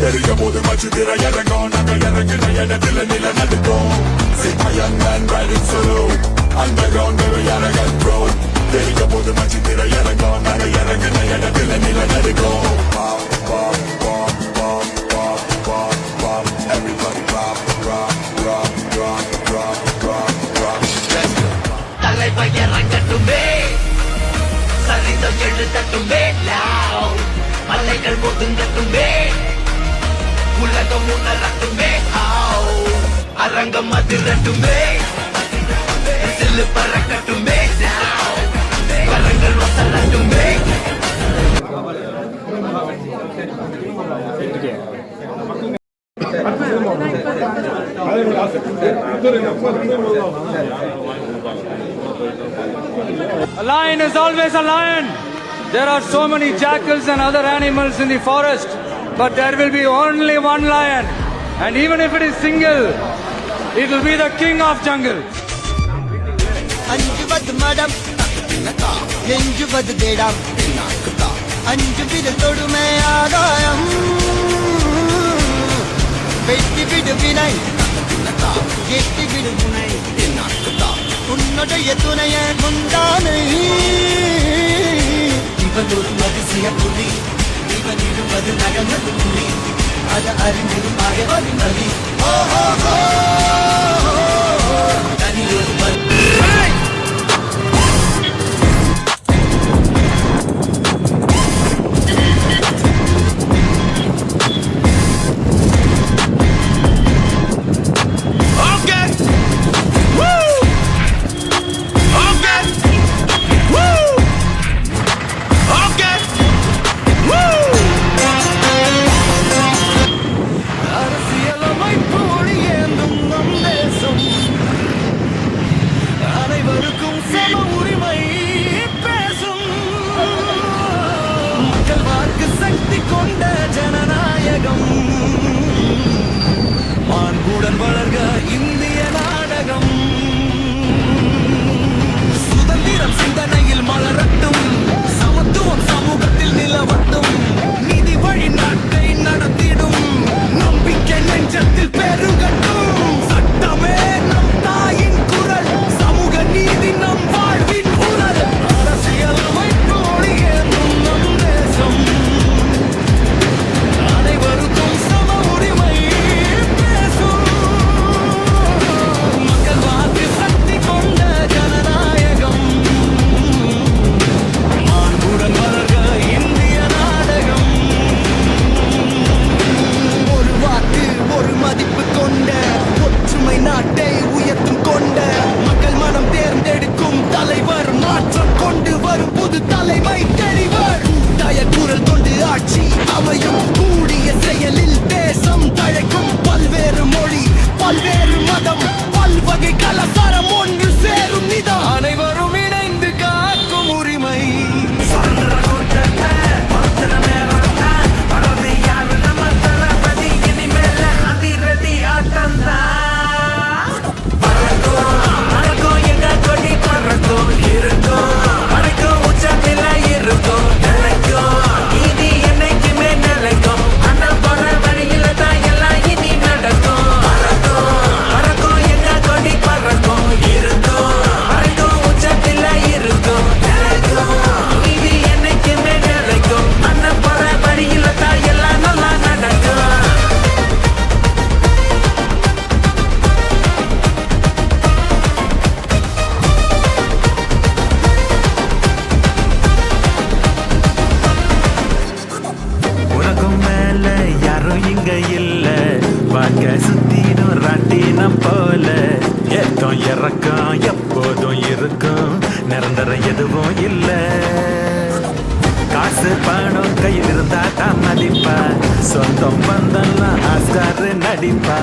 எரியும் போது மச்சு திர இறங்கும் நாங்க இறங்கின இடத்துல நில நடுக்கும் See my young man riding solo Underground very arrogant bro எரியும் போது மச்சு திர இறங்கும் நாங்க இறங்கின இடத்துல நில நடுக்கும் Pop, pop, pop, pop, pop, pop, pop Everybody pop, rock, rock, rock, rock, rock, rock Let's go தலைவ இறங்கட்டுமே சரிதம் எழுதட்டுமே மலைகள் ஒதுங்கட்டுமே உலகம் உணரட்டுமே அரங்கம் அதிரட்டுமே சில்லு பறக்கட்டுமே கரங்கள் வசலட்டுமே A lion is always a lion. There are so many jackals and other animals in the forest, but there will be only one lion. And even if it is single, it will be the king of jungle. அஞ்சுவது மடம் எஞ்சுவது தேடம் அஞ்சு விடு தொடுமை ஆதாயம் வெட்டி விடு வினை எட்டி விடு முனை உன்னுடைய துணைய முந்தானை இவன் ஒரு அதிசய புலி இவன் இருப்பது நகமது புலி அது அறிந்திடும் ஆகவதி நதி தனி ஒரு இறக்கம் எப்போதும் இருக்கும் நிரந்தரம் எதுவும் இல்ல காசு பணம் கையில் இருந்தா தான் மதிப்பா சொந்தம் பந்தம்லாம் ஆஸ்காரு நடிப்பா